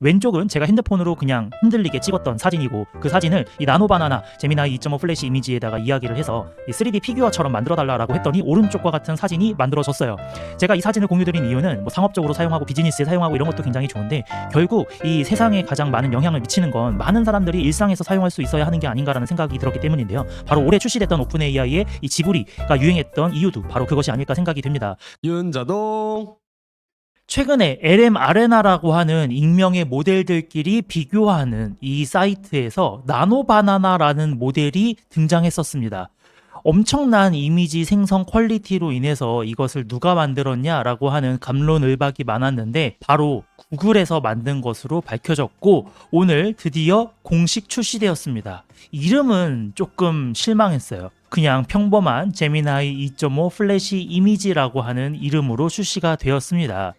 왼쪽은 제가 핸드폰으로 그냥 흔들리게 찍었던 사진이고, 그 사진을 이 나노바나나 제미나이 2.5 플래시 이미지에다가 이야기를 해서 이 3D 피규어처럼 만들어달라고 했더니 오른쪽과 같은 사진이 만들어졌어요. 제가 이 사진을 공유드린 이유는 뭐 상업적으로 사용하고 비즈니스에 사용하고 이런 것도 굉장히 좋은데, 결국 이 세상에 가장 많은 영향을 미치는 건 많은 사람들이 일상에서 사용할 수 있어야 하는 게 아닌가라는 생각이 들었기 때문인데요. 바로 올해 출시됐던 오픈 AI의 이 지브리가 유행했던 이유도 바로 그것이 아닐까 생각이 듭니다. 윤자동. 최근에 LM 아레나라고 하는 익명의 모델들끼리 비교하는 이 사이트에서 나노바나나라는 모델이 등장했었습니다. 엄청난 이미지 생성 퀄리티로 인해서 이것을 누가 만들었냐라고 하는 갑론을박이 많았는데, 바로 구글에서 만든 것으로 밝혀졌고 오늘 드디어 공식 출시되었습니다. 이름은 조금 실망했어요. 그냥 평범한 제미나이 2.5 플래시 이미지라고 하는 이름으로 출시가 되었습니다.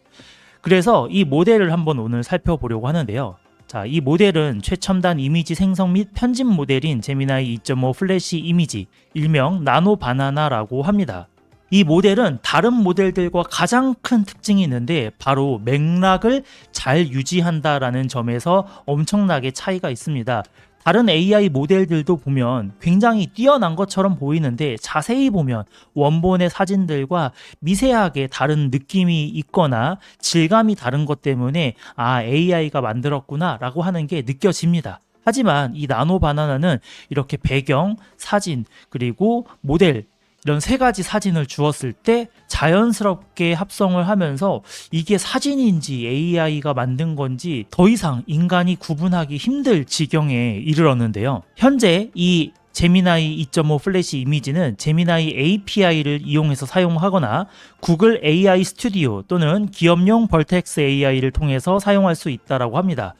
그래서 이 모델을 한번 오늘 살펴보려고 하는데요. 자, 이 모델은 최첨단 이미지 생성 및 편집 모델인 제미나이 2.5 플래시 이미지, 일명 나노바나나라고 합니다. 이 모델은 다른 모델들과 가장 큰 특징이 있는데, 바로 맥락을 잘 유지한다라는 점에서 엄청나게 차이가 있습니다. 다른 AI 모델들도 보면 굉장히 뛰어난 것처럼 보이는데, 자세히 보면 원본의 사진들과 미세하게 다른 느낌이 있거나 질감이 다른 것 때문에 AI가 만들었구나 라고 하는 게 느껴집니다. 하지만 이 나노바나나는 이렇게 배경, 사진, 그리고 모델, 이런 세 가지 사진을 주었을 때 자연스럽게 합성을 하면서 이게 사진인지 AI가 만든 건지 더 이상 인간이 구분하기 힘들 지경에 이르렀는데요. 현재 이 제미나이 2.5 플래시 이미지는 제미나이 API를 이용해서 사용하거나 구글 AI 스튜디오 또는 기업용 벌텍스 AI를 통해서 사용할 수 있다고 합니다.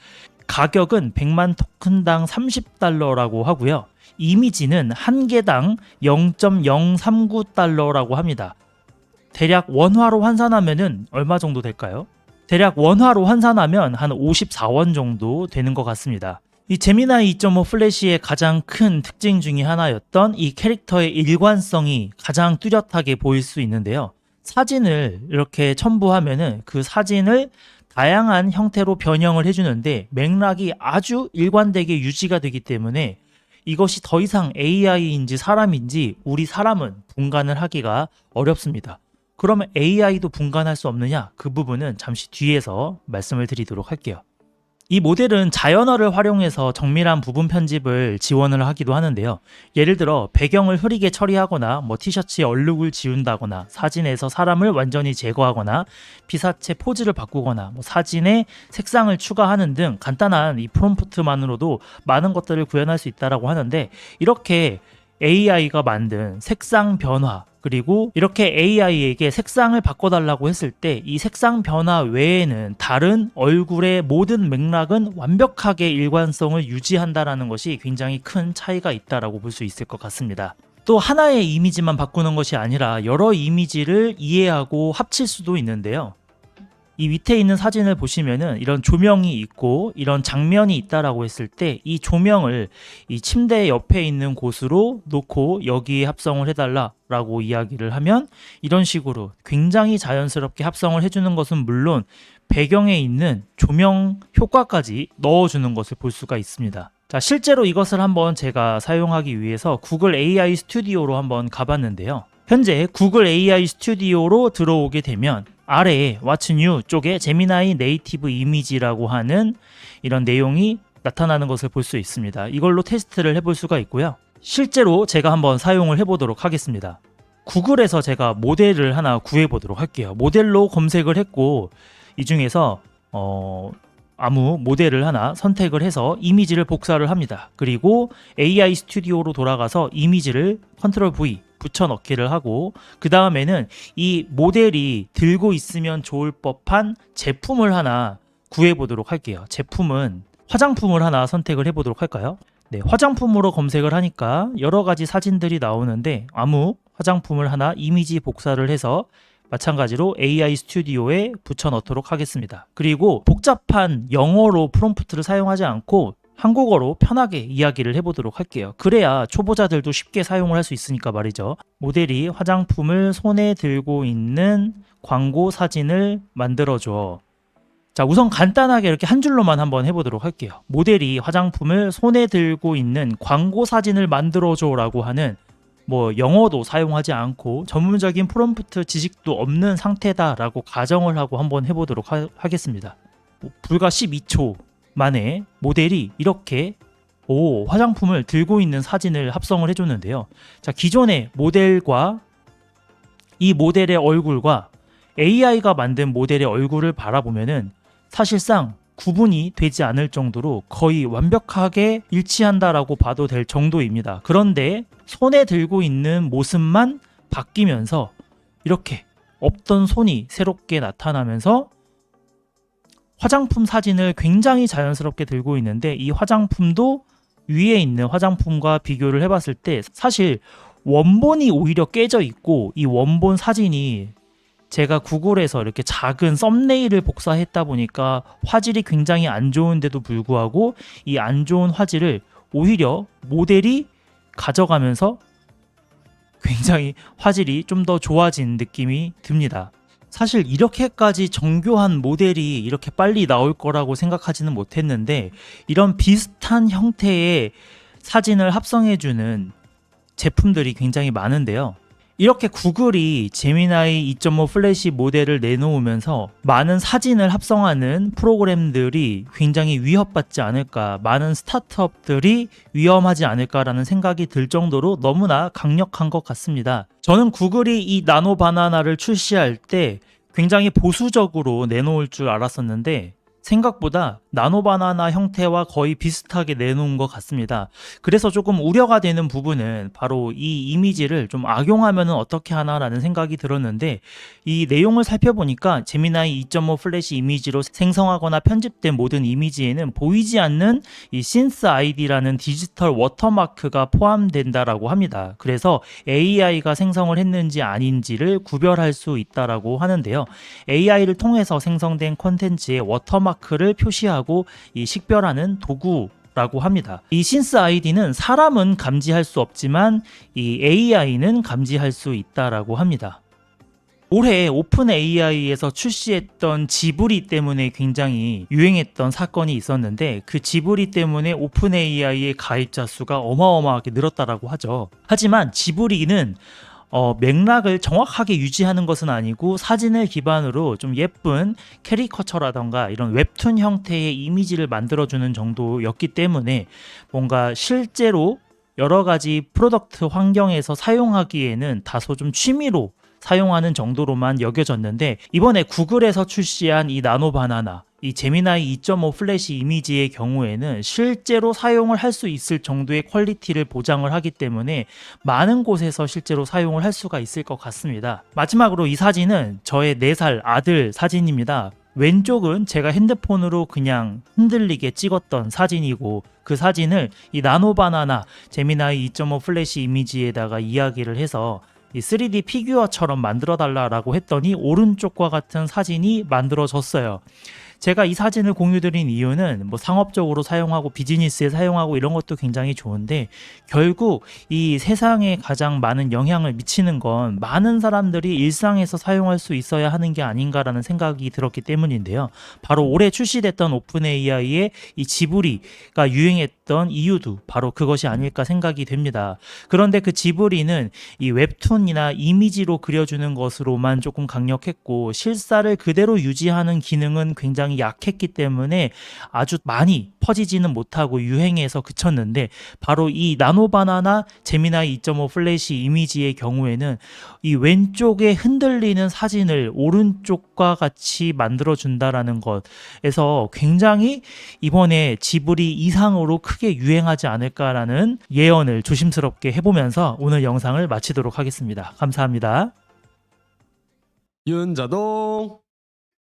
가격은 100만 토큰당 $30라고 하고요. 이미지는 한 개당 0.039달러라고 합니다. 대략 원화로 환산하면 얼마 정도 될까요? 대략 원화로 환산하면 한 54원 정도 되는 것 같습니다. 이 제미나이 2.5 플래시의 가장 큰 특징 중에 하나였던 이 캐릭터의 일관성이 가장 뚜렷하게 보일 수 있는데요. 사진을 이렇게 첨부하면은 그 사진을 다양한 형태로 변형을 해주는데 맥락이 아주 일관되게 유지가 되기 때문에 이것이 더 이상 AI인지 사람인지 우리 사람은 분간을 하기가 어렵습니다. 그러면 AI도 분간할 수 없느냐? 그 부분은 잠시 뒤에서 말씀을 드리도록 할게요. 이 모델은 자연어를 활용해서 정밀한 부분 편집을 지원을 하기도 하는데요. 예를 들어 배경을 흐리게 처리하거나 티셔츠에 얼룩을 지운다거나 사진에서 사람을 완전히 제거하거나 피사체 포즈를 바꾸거나 사진에 색상을 추가하는 등 간단한 이 프롬프트만으로도 많은 것들을 구현할 수 있다고 하는데, 이렇게 AI가 만든 색상 변화, 그리고 이렇게 AI에게 색상을 바꿔달라고 했을 때 이 색상 변화 외에는 다른 얼굴의 모든 맥락은 완벽하게 일관성을 유지한다는 것이 굉장히 큰 차이가 있다고 볼 수 있을 것 같습니다. 또 하나의 이미지만 바꾸는 것이 아니라 여러 이미지를 이해하고 합칠 수도 있는데요. 이 밑에 있는 사진을 보시면은 이런 조명이 있고 이런 장면이 있다라고 했을 때 이 조명을 이 침대 옆에 있는 곳으로 놓고 여기에 합성을 해달라라고 이야기를 하면 이런 식으로 굉장히 자연스럽게 합성을 해주는 것은 물론 배경에 있는 조명 효과까지 넣어주는 것을 볼 수가 있습니다. 자, 실제로 이것을 한번 제가 사용하기 위해서 구글 AI 스튜디오로 한번 가봤는데요. 현재 구글 AI 스튜디오로 들어오게 되면 아래에 What's New 쪽에 제미나이 네이티브 이미지라고 하는 이런 내용이 나타나는 것을 볼 수 있습니다. 이걸로 테스트를 해볼 수가 있고요. 실제로 제가 한번 사용을 해보도록 하겠습니다. 구글에서 제가 모델을 하나 구해보도록 할게요. 모델로 검색을 했고 이 중에서 아무 모델을 하나 선택을 해서 이미지를 복사를 합니다. 그리고 AI 스튜디오로 돌아가서 이미지를 컨트롤 V 붙여넣기를 하고, 그 다음에는 이 모델이 들고 있으면 좋을 법한 제품을 하나 구해보도록 할게요. 제품은 화장품을 하나 선택을 해보도록 할까요? 네, 화장품으로 검색을 하니까 여러 가지 사진들이 나오는데 아무 화장품을 하나 이미지 복사를 해서 마찬가지로 AI 스튜디오에 붙여넣도록 하겠습니다. 그리고 복잡한 영어로 프롬프트를 사용하지 않고 한국어로 편하게 이야기를 해보도록 할게요. 그래야 초보자들도 쉽게 사용을 할 수 있으니까 말이죠. 모델이 화장품을 손에 들고 있는 광고 사진을 만들어줘. 자, 우선 간단하게 이렇게 한 줄로만 한번 해보도록 할게요. 모델이 화장품을 손에 들고 있는 광고 사진을 만들어줘라고 하는 뭐 영어도 사용하지 않고 전문적인 프롬프트 지식도 없는 상태다라고 가정을 하고 한번 해보도록 하겠습니다. 불과 12초 만에 모델이 이렇게 화장품을 들고 있는 사진을 합성을 해줬는데요. 자, 기존의 모델과 이 모델의 얼굴과 AI가 만든 모델의 얼굴을 바라보면은 사실상 구분이 되지 않을 정도로 거의 완벽하게 일치한다라고 봐도 될 정도입니다. 그런데 손에 들고 있는 모습만 바뀌면서 이렇게 없던 손이 새롭게 나타나면서 화장품 사진을 굉장히 자연스럽게 들고 있는데, 이 화장품도 위에 있는 화장품과 비교를 해봤을 때 사실 원본이 오히려 깨져 있고, 이 원본 사진이 제가 구글에서 이렇게 작은 썸네일을 복사했다 보니까 화질이 굉장히 안 좋은데도 불구하고 이 안 좋은 화질을 오히려 모델이 가져가면서 굉장히 화질이 좀 더 좋아진 느낌이 듭니다. 사실 이렇게까지 정교한 모델이 이렇게 빨리 나올 거라고 생각하지는 못했는데, 이런 비슷한 형태의 사진을 합성해주는 제품들이 굉장히 많은데요. 이렇게 구글이 제미나이 2.5 플래시 모델을 내놓으면서 많은 사진을 합성하는 프로그램들이 굉장히 위협받지 않을까, 많은 스타트업들이 위험하지 않을까라는 생각이 들 정도로 너무나 강력한 것 같습니다. 저는 구글이 이 나노 바나나를 출시할 때 굉장히 보수적으로 내놓을 줄 알았었는데 생각보다 나노 바나나 형태와 거의 비슷하게 내놓은 것 같습니다. 그래서 조금 우려가 되는 부분은 바로 이 이미지를 좀 악용하면 어떻게 하나라는 생각이 들었는데, 이 내용을 살펴보니까 제미나이 2.5 플래시 이미지로 생성하거나 편집된 모든 이미지에는 보이지 않는 이 신스 아이디라는 디지털 워터마크가 포함된다라고 합니다. 그래서 AI가 생성을 했는지 아닌지를 구별할 수 있다라고 하는데요. AI를 통해서 생성된 콘텐츠의 워터마크를 표시하고 이 식별하는 도구라고 합니다. 이 신스 아이디는 사람은 감지할 수 없지만 이 AI는 감지할 수 있다라고 합니다. 올해 오픈 AI에서 출시했던 지브리 때문에 굉장히 유행했던 사건이 있었는데, 그 지브리 때문에 오픈 AI의 가입자 수가 어마어마하게 늘었다라고 하죠. 하지만 지브리는 맥락을 정확하게 유지하는 것은 아니고 사진을 기반으로 좀 예쁜 캐리커처라던가 이런 웹툰 형태의 이미지를 만들어주는 정도였기 때문에 뭔가 실제로 여러 가지 프로덕트 환경에서 사용하기에는 다소 좀 취미로 사용하는 정도로만 여겨졌는데, 이번에 구글에서 출시한 이 나노 바나나, 이 제미나이 2.5 플래시 이미지의 경우에는 실제로 사용을 할 수 있을 정도의 퀄리티를 보장을 하기 때문에 많은 곳에서 실제로 사용을 할 수가 있을 것 같습니다. 마지막으로 이 사진은 저의 4살 아들 사진입니다. 왼쪽은 제가 핸드폰으로 그냥 흔들리게 찍었던 사진이고, 그 사진을 이 나노 바나나 제미나이 2.5 플래시 이미지에다가 이야기를 해서 이 3D 피규어처럼 만들어 달라고 했더니 오른쪽과 같은 사진이 만들어졌어요. 제가 이 사진을 공유드린 이유는 뭐 상업적으로 사용하고 비즈니스에 사용하고 이런 것도 굉장히 좋은데, 결국 이 세상에 가장 많은 영향을 미치는 건 많은 사람들이 일상에서 사용할 수 있어야 하는 게 아닌가라는 생각이 들었기 때문인데요. 바로 올해 출시됐던 오픈 AI의 이 지브리가 유행했던 이유도 바로 그것이 아닐까 생각이 됩니다. 그런데 그 지브리는 이 웹툰이나 이미지로 그려주는 것으로만 조금 강력했고, 실사를 그대로 유지하는 기능은 굉장히 약했기 때문에 아주 많이 퍼지지는 못하고 유행에서 그쳤는데, 바로 이 나노 바나나 제미나이 2.5 플래시 이미지의 경우에는 이 왼쪽에 흔들리는 사진을 오른쪽과 같이 만들어 준다라는 것에서 굉장히 이번에 지브리 이상으로 크게 유행하지 않을까라는 예언을 조심스럽게 해보면서 오늘 영상을 마치도록 하겠습니다. 감사합니다. 윤자동